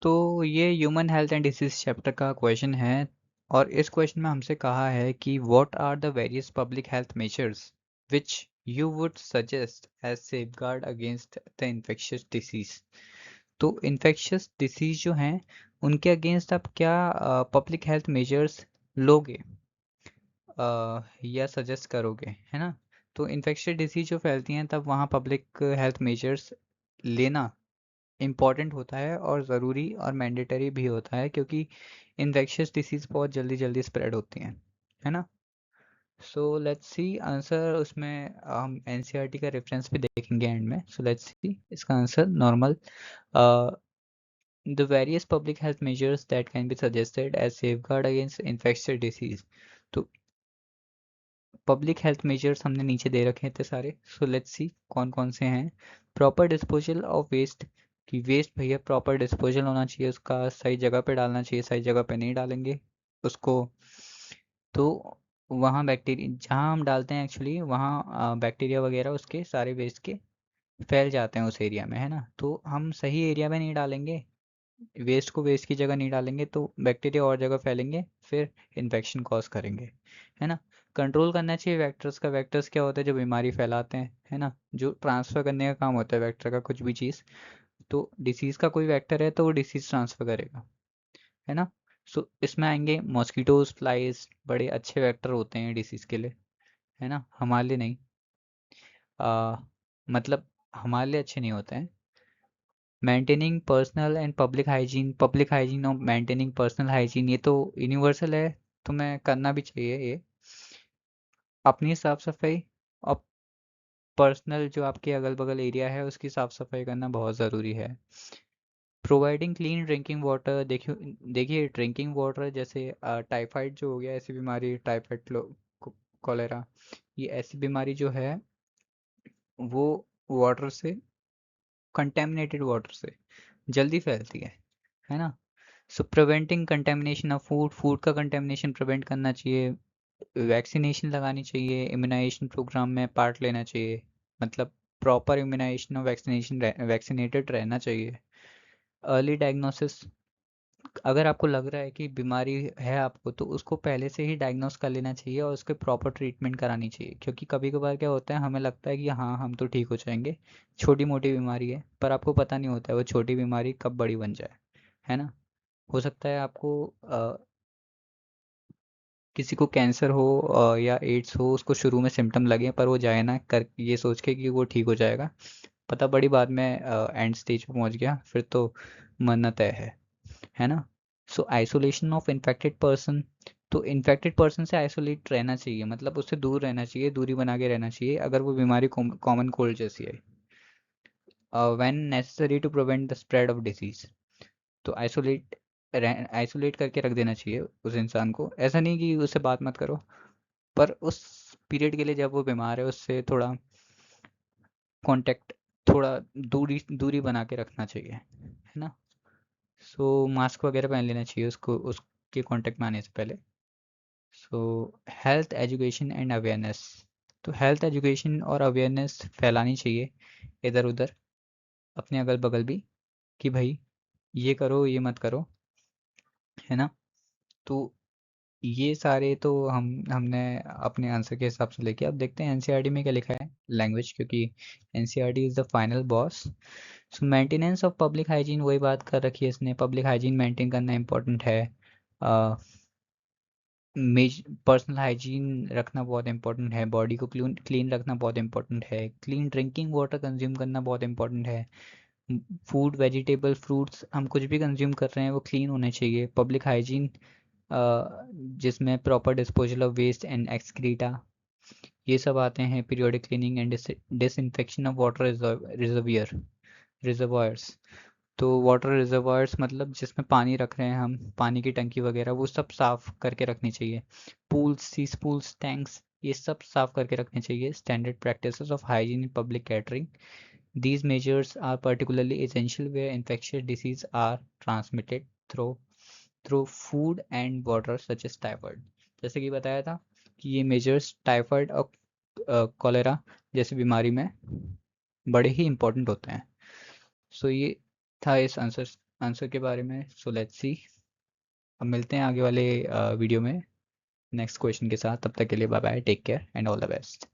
तो ये human health and disease chapter का क्वेश्चन है और इस क्वेश्चन में हमसे कहा है कि what are the various public health measures which you would suggest as safeguard against the infectious disease. तो इन्फेक्शियस डिसीज जो हैं उनके अगेंस्ट आप क्या पब्लिक हेल्थ मेजर्स लोगे या सजेस्ट करोगे, है ना। तो इन्फेक्शियस डिसीज जो फैलती हैं तब वहाँ पब्लिक हेल्थ मेजर्स लेना इम्पॉर्टेंट होता है और ज़रूरी और मैंडेटरी भी होता है क्योंकि इन्फेक्शियस डिसीज़ बहुत जल्दी जल्दी स्प्रेड होती हैं, है ना। सो लेट्स सी आंसर, उसमें हम एनसीईआरटी का रेफरेंस भी देखेंगे एंड में। सो लेट्स सी इसका answer normal the various public health measures that can be suggested as safeguard against infectious disease. तो पब्लिक हेल्थ मेजर्स हमने नीचे दे रखे थे सारे। सो लेट्स सी कौन कौन से हैं। प्रॉपर डिस्पोजल ऑफ वेस्ट, कि वेस्ट भैया प्रॉपर डिस्पोजल होना चाहिए, उसका सही जगह पे डालना चाहिए, सही जगह पे नहीं डालेंगे उसको तो वहाँ बैक्टीरिया जहाँ हम डालते हैं एक्चुअली वहाँ बैक्टीरिया वगैरह उसके सारे वेस्ट के फैल जाते हैं उस एरिया में, है ना। तो हम सही एरिया में नहीं डालेंगे, वेस्ट को वेस्ट की जगह नहीं डालेंगे तो बैक्टीरिया और जगह फैलेंगे, फिर इन्फेक्शन कॉज करेंगे, है ना। कंट्रोल करना चाहिए वेक्टर्स का। वेक्टर्स क्या होता है, जो बीमारी फैलाते हैं, है ना, जो ट्रांसफ़र करने का काम होता है वेक्टर का, कुछ भी चीज़। तो डिसीज़ का कोई वेक्टर है तो वो डिसीज़ ट्रांसफ़र करेगा, है ना। सो इसमें आएंगे मॉस्किटोज, फ्लाइज, बड़े अच्छे वेक्टर होते हैं डिसीज़ के लिए, है ना, हमारे लिए नहीं। आ, मतलब हमारे लिए अच्छे नहीं होते हैं। Maintaining personal and public hygiene और मेंटेनिंग पर्सनल हाइजीन, ये तो यूनिवर्सल है, तो मैं करना भी चाहिए ये। अपनी साफ सफाई और पर्सनल जो आपके अगल बगल एरिया है उसकी साफ सफाई करना बहुत ज़रूरी है। प्रोवाइडिंग क्लीन ड्रिंकिंग वाटर, देखिए देखिए ड्रिंकिंग वाटर जैसे टाइफाइड जो हो गया, ऐसी बीमारी टाइफाइड, कॉलेरा, ये ऐसी बीमारी जो है वो वाटर से, कंटेमिनेटेड वाटर से जल्दी फैलती है ना। So preventing contamination of food, food का कंटेमिनेशन प्रिवेंट करना चाहिए। वैक्सीनेशन लगानी चाहिए, इम्यूनाइजेशन प्रोग्राम में पार्ट लेना चाहिए, मतलब प्रॉपर इम्यूनाइजेशन और वैक्सीनेशन, वैक्सीनेटेड रहना चाहिए। अर्ली डायग्नोसिस, अगर आपको लग रहा है कि बीमारी है आपको तो उसको पहले से ही डायग्नोस कर लेना चाहिए और उसके प्रॉपर ट्रीटमेंट करानी चाहिए, क्योंकि कभी कभार क्या होता है हमें लगता है कि हाँ हम तो ठीक हो जाएंगे, छोटी मोटी बीमारी है, पर आपको पता नहीं होता है वो छोटी बीमारी कब बड़ी बन जाए, है ना। हो सकता है आपको किसी को कैंसर हो या एड्स हो, उसको शुरू में सिम्टम लगे पर वो जाए ना कर ये सोच के कि वो ठीक हो जाएगा, पता बड़ी बाद में एंड स्टेज पे पहुंच गया, फिर तो मरना तय है ना। सो आइसोलेशन ऑफ इन्फेक्टेड पर्सन, तो इन्फेक्टेड पर्सन से आइसोलेट रहना चाहिए, मतलब उससे दूर रहना चाहिए, दूरी बना के रहना चाहिए अगर वो बीमारी कॉमन कोल्ड जैसी है। When necessary to prevent the spread of disease, तो आइसोलेट करके रख देना चाहिए उस इंसान को, ऐसा नहीं कि उससे बात मत करो, पर उस पीरियड के लिए जब वो बीमार है उससे थोड़ा कांटेक्ट, थोड़ा दूरी दूरी बना के रखना चाहिए, है ना। सो मास्क वगैरह पहन लेना चाहिए उसको, उसके कांटेक्ट में आने से पहले। सो हेल्थ एजुकेशन एंड अवेयरनेस, तो हेल्थ एजुकेशन और अवेयरनेस फैलानी चाहिए इधर उधर अपने अगल बगल भी, कि भाई ये करो ये मत करो, है ना। तो ये सारे तो हमने अपने आंसर के हिसाब से लेके, अब देखते हैं एनसीईआरटी में क्या लिखा है। लैंग्वेज, क्योंकि NCERT is the final boss. So maintenance of public hygiene, वही बात कर रखी है इसने, पब्लिक हाइजीन मेंटेन करना इंपॉर्टेंट है। पर्सनल हाइजीन रखना बहुत इंपॉर्टेंट है, बॉडी को क्लीन रखना बहुत इंपॉर्टेंट है, क्लीन ड्रिंकिंग वाटर कंज्यूम करना बहुत इंपॉर्टेंट है। फूड, वेजिटेबल, फ्रूट्स, हम कुछ भी कंज्यूम कर रहे हैं वो क्लीन होने चाहिए। पब्लिक हाइजीन जिसमें proper disposal of waste and excreta, ये सब आते हैं। Periodic cleaning and disinfection of water reservoirs, तो वाटर रिजर्वायर्स मतलब जिसमें पानी रख रहे हैं हम, पानी की टंकी वगैरह, वो सब साफ़ करके रखनी चाहिए। पूल्स, सीस पूल्स, टैंक्स, ये सब साफ़ करके रखने चाहिए। Standard practices of hygiene in public catering, these measures are particularly essential where infectious disease are transmitted through food and water such as typhoid। जैसे कि बताया था कि ये मेजर्स टाइफाइड और कॉलेरा जैसी बीमारी में बड़े ही इंपॉर्टेंट होते हैं। सो ये था इस आंसर आंसर के बारे में। सो लेट्स सी। अब मिलते हैं आगे वाले वीडियो में नेक्स्ट क्वेश्चन के साथ। तब तक के लिए bye bye, take care and all the best.